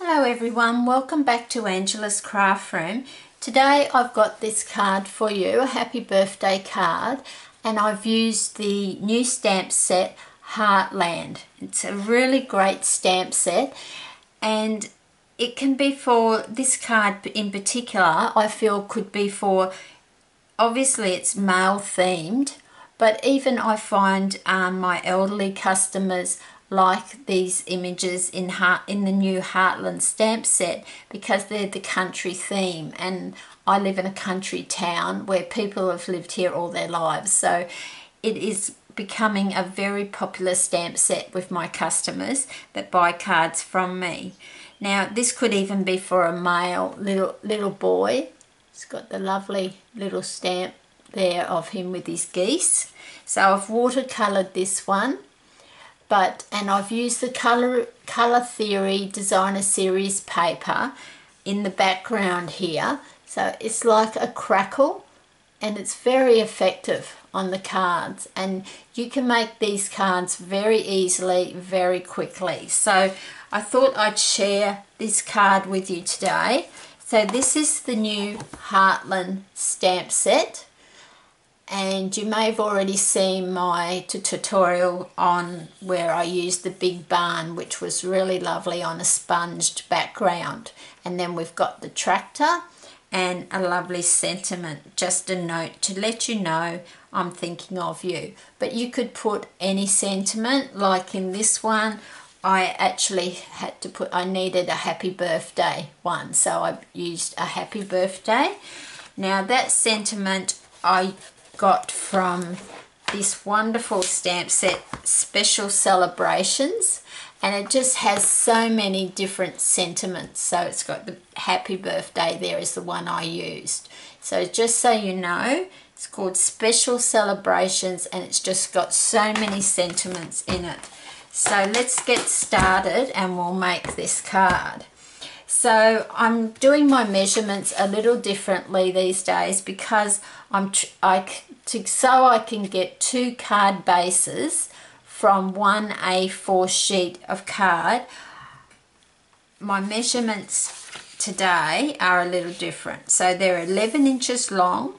Hello everyone, welcome back to Angela's Craft Room. Today I've got this card for you, a happy birthday card, and I've used the new stamp set Heartland. It's a really great stamp set, and it can be for, this card in particular I feel could be for, obviously it's male themed, but even I find my elderly customers like these images in the new Heartland stamp set because they're the country theme, and I live in a country town where people have lived here all their lives, so it is becoming a very popular stamp set with my customers that buy cards from me. Now this could even be for a male little boy. It's got the lovely little stamp there of him with his geese. So I've watercolored this one, and I've used the Colour Theory Designer Series paper in the background here. So it's like a crackle, and it's very effective on the cards, and you can make these cards very easily, very quickly. So I thought I'd share this card with you today. So this is the new Heartland stamp set, and you may have already seen my tutorial on where I used the big barn, which was really lovely on a sponged background. And then we've got the tractor and a lovely sentiment, just a note to let you know I'm thinking of you. But you could put any sentiment, like in this one I actually had to put, I needed a happy birthday one, so I used a happy birthday. Now that sentiment I got from this wonderful stamp set, Special Celebrations, and it just has so many different sentiments. So it's got the happy birthday, there is the one I used. So just so you know, it's called Special Celebrations, and it's just got so many sentiments in it. So let's get started and we'll make this card. So I'm doing my measurements a little differently these days because so I can get 2 card bases from one A4 sheet of card. My measurements today are a little different. So they're 11 inches long,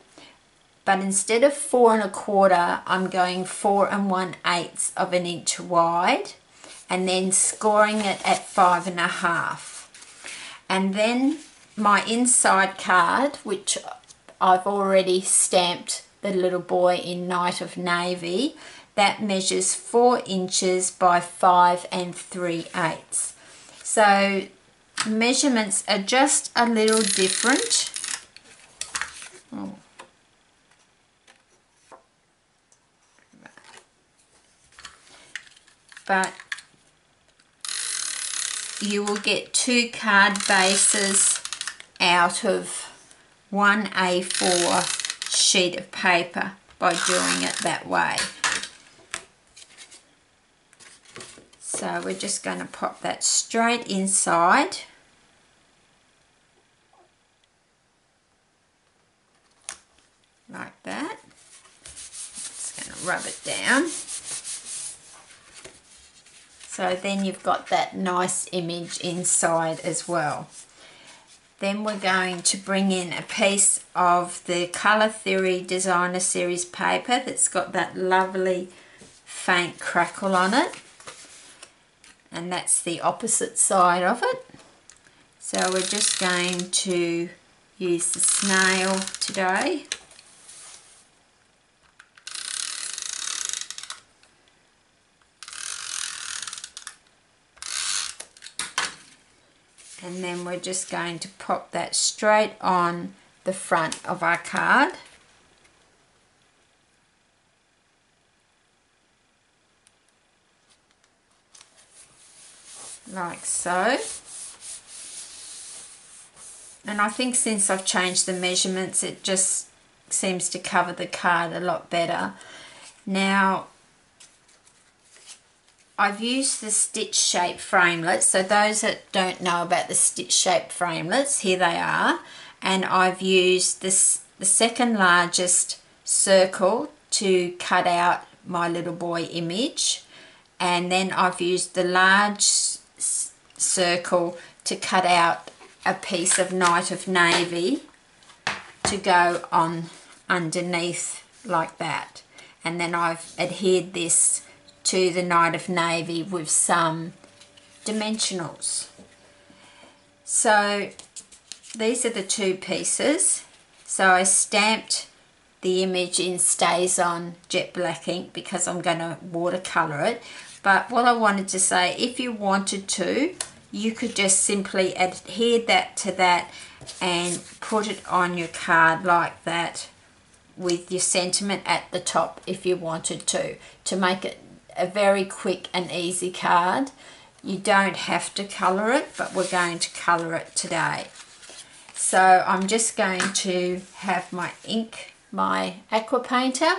but instead of 4 1/4, I'm going 4 1/8 of an inch wide, and then scoring it at 5 1/2. And then my inside card, which I've already stamped the little boy in Night of Navy, that measures 4 inches by 5 3/8. So measurements are just a little different. But you will get 2 card bases out of one A4 sheet of paper by doing it that way. So we're just going to pop that straight inside. Like that. Just going to rub it down. So then you've got that nice image inside as well. Then we're going to bring in a piece of the Colour Theory Designer Series paper that's got that lovely faint crackle on it. And that's the opposite side of it. So we're just going to use the snail today. And then we're just going to pop that straight on the front of our card. Like so. And I think since I've changed the measurements, it just seems to cover the card a lot better. Now, I've used the stitch shape framelits, so those that don't know about the stitch shape framelits, here they are, and I've used this, the second largest circle to cut out my little boy image, and then I've used the large circle to cut out a piece of Night of Navy to go on underneath like that, and then I've adhered this to the Night of Navy with some dimensionals. So these are the two pieces. So I stamped the image in Stays On jet black ink because I'm going to watercolour it. But what I wanted to say, if you wanted to, you could just simply adhere that to that and put it on your card like that with your sentiment at the top if you wanted to make it a very quick and easy card. You don't have to colour it, but we're going to colour it today. So I'm just going to have my ink, my aqua painter,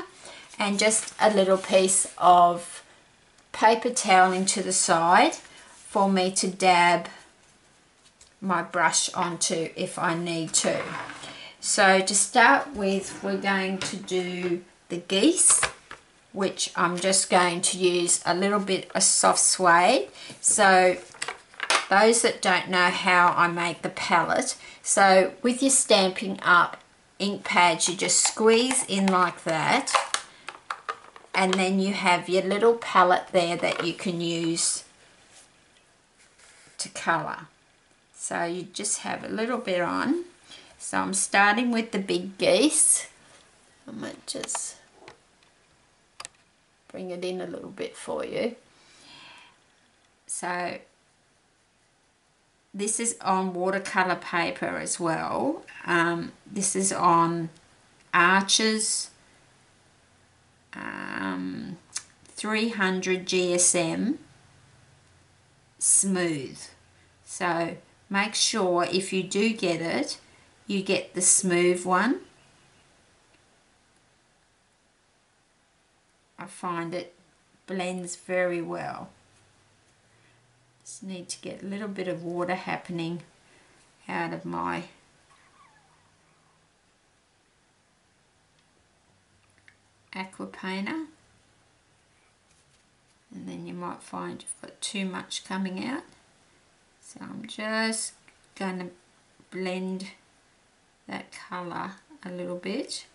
and just a little piece of paper toweling to the side for me to dab my brush onto if I need to. So to start with, we're going to do the geese, which I'm just going to use a little bit of soft suede. So those that don't know how I make the palette, so with your Stampin' Up ink pads, you just squeeze in like that, and then you have your little palette there that you can use to colour. So you just have a little bit on. So I'm starting with the big geese. I might just bring it in a little bit for you. So this is on watercolour paper as well. This is on Arches 300 GSM smooth. So make sure if you do get it, you get the smooth one. I find it blends very well. Just need to get a little bit of water happening out of my aqua painter, and then you might find you've got too much coming out. So I'm just going to blend that colour a little bit,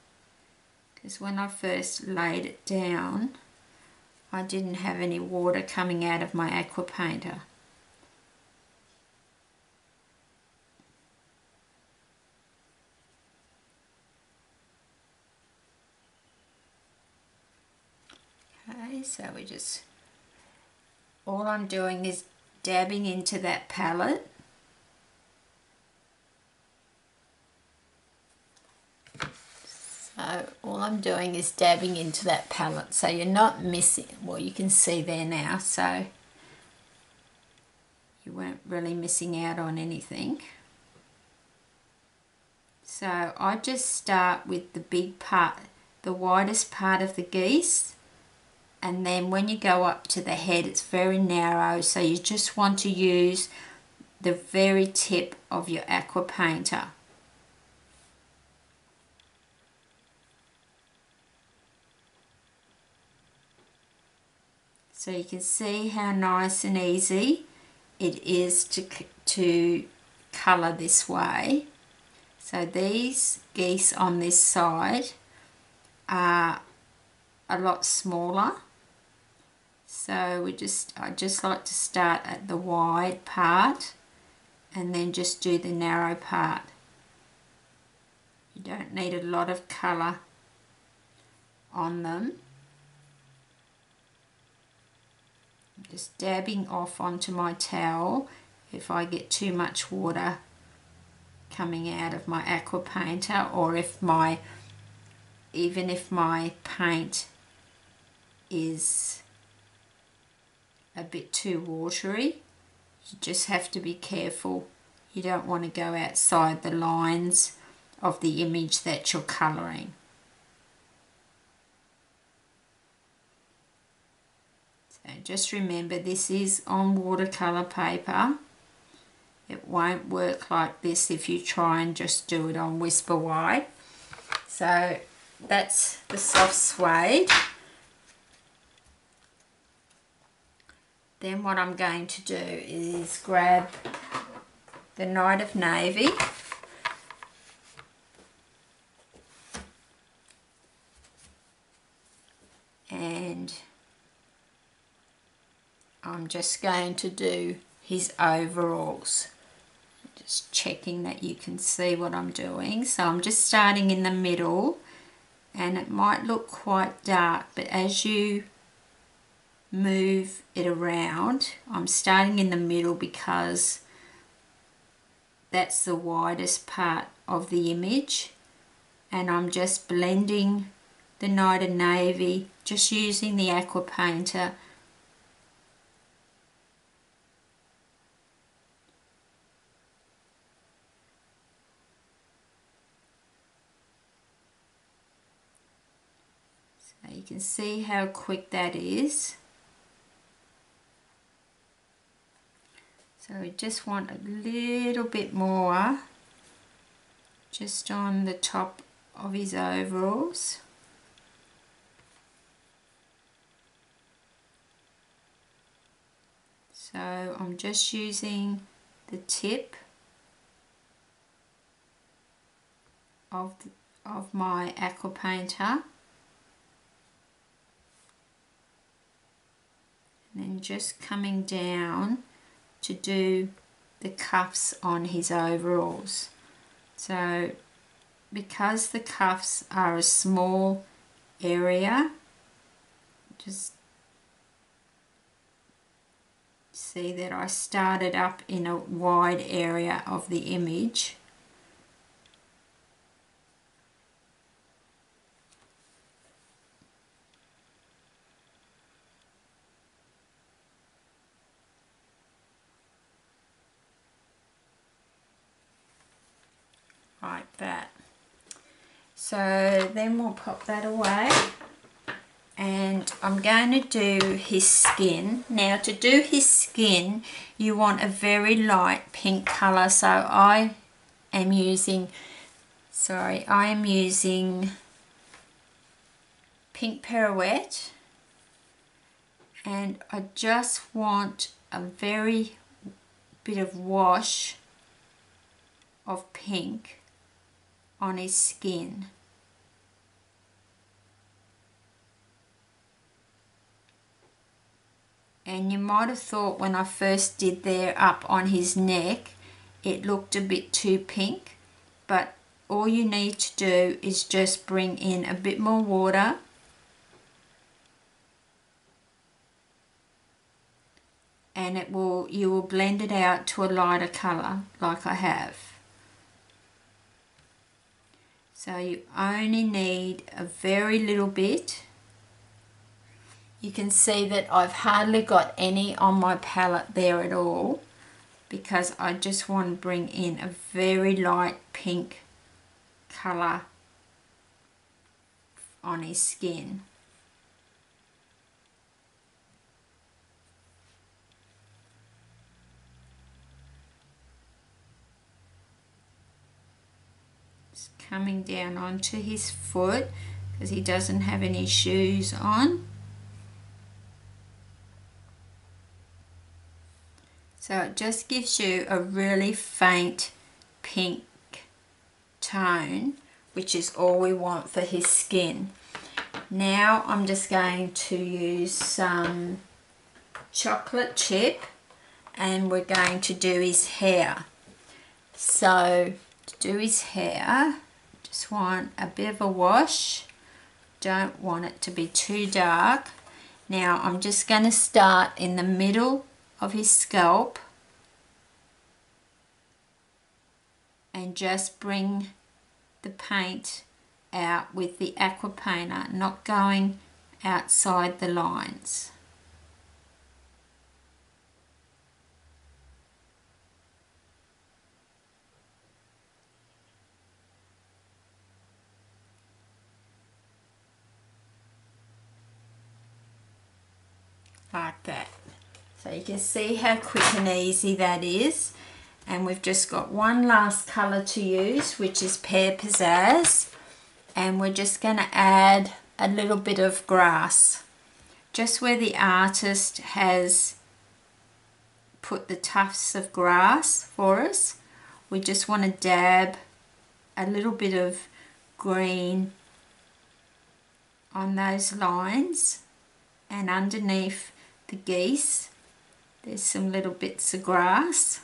because when I first laid it down I didn't have any water coming out of my aqua painter. Okay, so we just, all I'm doing is dabbing into that palette. So all I'm doing is dabbing into that palette, so you're not missing, well, you can see there now, so you weren't really missing out on anything. So I just start with the big part, the widest part of the geese, and then when you go up to the head it's very narrow, so you just want to use the very tip of your aqua painter. So you can see how nice and easy it is to colour this way. So these geese on this side are a lot smaller. So I just like to start at the wide part and then just do the narrow part. You don't need a lot of colour on them. I'm just dabbing off onto my towel if I get too much water coming out of my aqua painter, or even if my paint is a bit too watery. You just have to be careful. You don't want to go outside the lines of the image that you're colouring. So just remember, this is on watercolour paper. It won't work like this if you try and just do it on Whisper White. So that's the soft suede. Then what I'm going to do is grab the Night of Navy. And I'm just going to do his overalls. Just checking that you can see what I'm doing. So I'm just starting in the middle, and it might look quite dark, but as you move it around, I'm starting in the middle because that's the widest part of the image, and I'm just blending the Night of Navy, just using the aqua painter. So you can see how quick that is. So we just want a little bit more just on the top of his overalls. So I'm just using the tip of my aqua painter, and then just coming down to do the cuffs on his overalls. So because the cuffs are a small area, just see that I started up in a wide area of the image. Like that. So then we'll pop that away, and I'm going to do his skin. Now to do his skin you want a very light pink colour, so I am using Pink Pirouette, and I just want a very bit of wash of pink on his skin. And you might have thought when I first did there up on his neck it looked a bit too pink, but all you need to do is just bring in a bit more water and you will blend it out to a lighter colour like I have. So you only need a very little bit. You can see that I've hardly got any on my palette there at all, because I just want to bring in a very light pink colour on his skin. Just coming down onto his foot because he doesn't have any shoes on. So it just gives you a really faint pink tone, which is all we want for his skin. Now I'm just going to use some chocolate chip, and we're going to do his hair. So to do his hair, just want a bit of a wash. Don't want it to be too dark. Now I'm just going to start in the middle of his scalp and just bring the paint out with the aqua painter, not going outside the lines. Like that. So you can see how quick and easy that is. And we've just got one last colour to use, which is Pear Pizzazz. And we're just going to add a little bit of grass. Just where the artist has put the tufts of grass for us, we just want to dab a little bit of green on those lines, and underneath the geese there's some little bits of grass.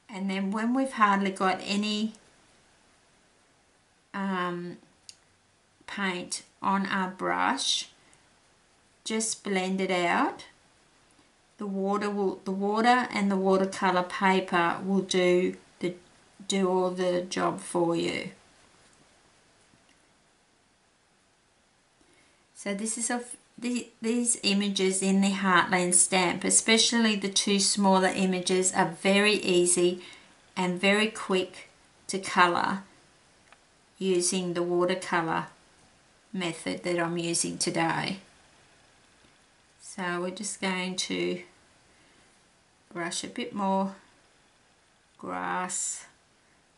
And then when we've hardly got any paint on our brush, just blend it out. The water and the watercolor paper will do all the job for you. So this is these images in the Heartland stamp, especially the two smaller images, are very easy and very quick to colour using the watercolour method that I'm using today. So we're just going to brush a bit more grass.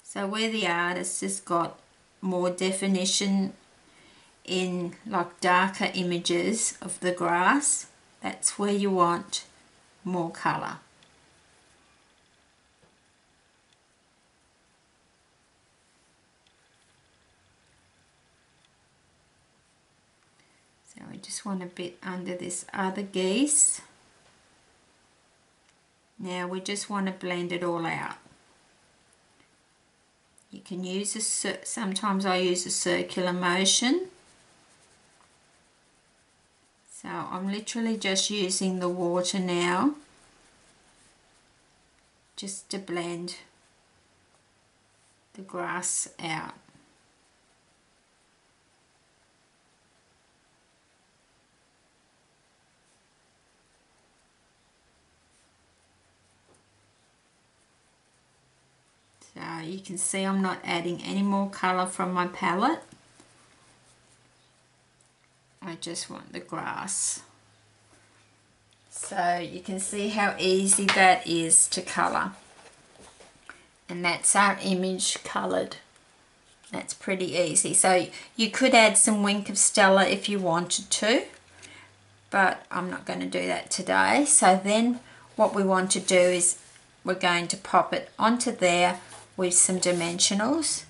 So where the artist has got more definition in like darker images of the grass, that's where you want more colour. So I just want a bit under this other geese. Now we just want to blend it all out. You can use sometimes I use a circular motion. So I'm literally just using the water now just to blend the grass out. So you can see I'm not adding any more colour from my palette. I just want the grass. So you can see how easy that is to colour. And that's our image coloured. That's pretty easy. So you could add some Wink of Stella if you wanted to, but I'm not going to do that today. So then what we want to do is we're going to pop it onto there with some dimensionals.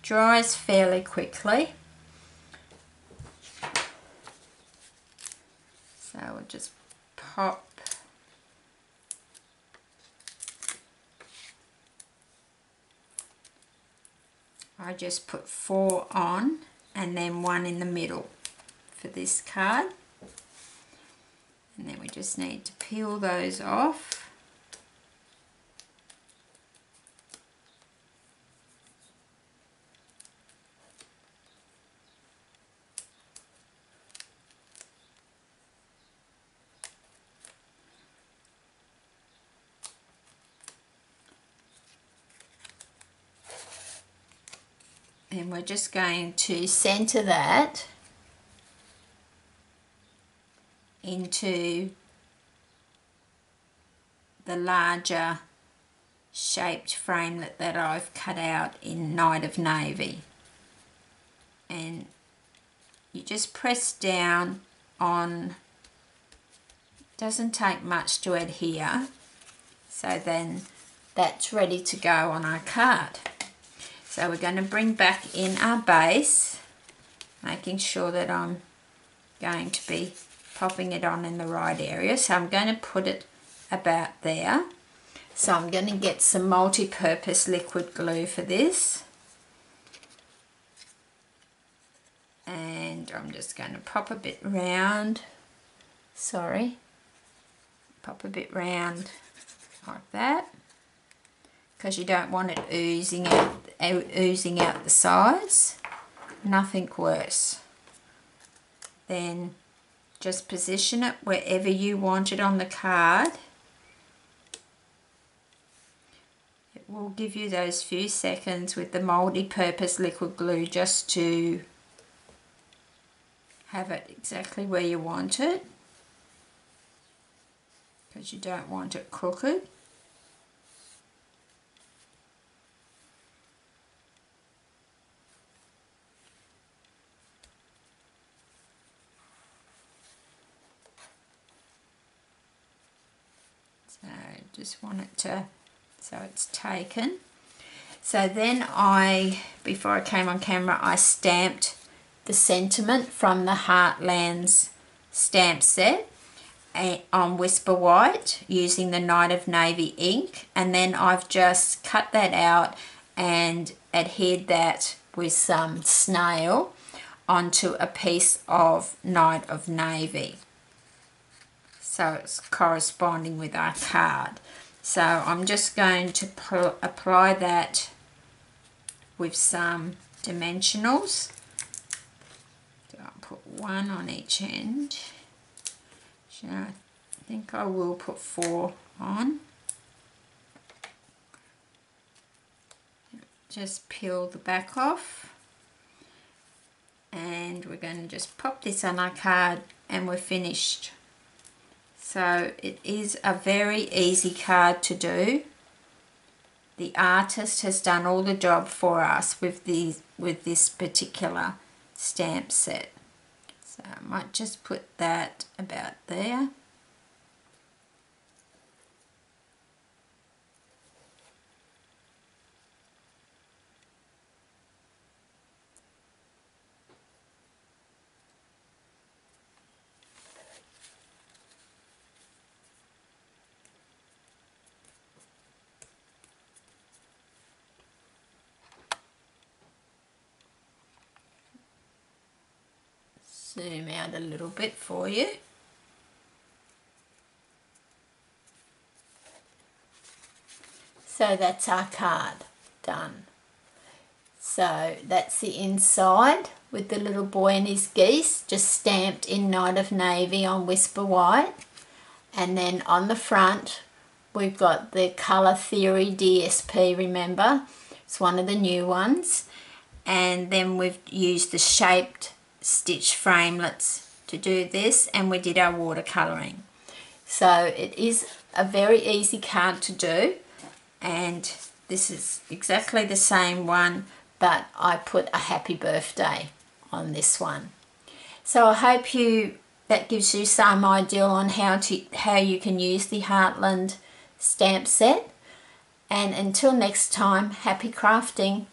Dries fairly quickly. So we'll just pop I just put 4 on and then 1 in the middle for this card. And then we just need to peel those off. And we're just going to center that into the larger shaped framelit that I've cut out in Night of Navy. And you just press down on, doesn't take much to adhere, so then that's ready to go on our card. So we're going to bring back in our base, making sure that I'm going to be popping it on in the right area. So I'm going to put it about there. So I'm going to get some multi-purpose liquid glue for this. And I'm just going to pop a bit round, pop a bit round like that, because you don't want it oozing out the sides. Nothing worse. Then just position it wherever you want it on the card. It will give you those few seconds with the multi-purpose liquid glue just to have it exactly where you want it, because you don't want it crooked. So just want it to So it's taken. So then before I came on camera, I stamped the sentiment from the Heartland's stamp set on Whisper White using the Night of Navy ink, and then I've just cut that out and adhered that with some snail onto a piece of Night of Navy. So it's corresponding with our card. So I'm just going to apply that with some dimensionals. So I'll put one on each end. So I think I will put 4 on. Just peel the back off. And we're going to just pop this on our card and we're finished. So it is a very easy card to do. The artist has done all the job for us with this particular stamp set. So I might just put that about there. Zoom out a little bit for you. So that's our card done. So that's the inside with the little boy and his geese, just stamped in Night of Navy on Whisper White. And then on the front we've got the Colour Theory DSP, remember? It's one of the new ones. And then we've used the shaped stitch framelets to do this, and we did our watercolouring. So it is a very easy card to do, and this is exactly the same one, but I put a happy birthday on this one. So I hope that gives you some idea on how you can use the Heartland stamp set. And until next time, happy crafting.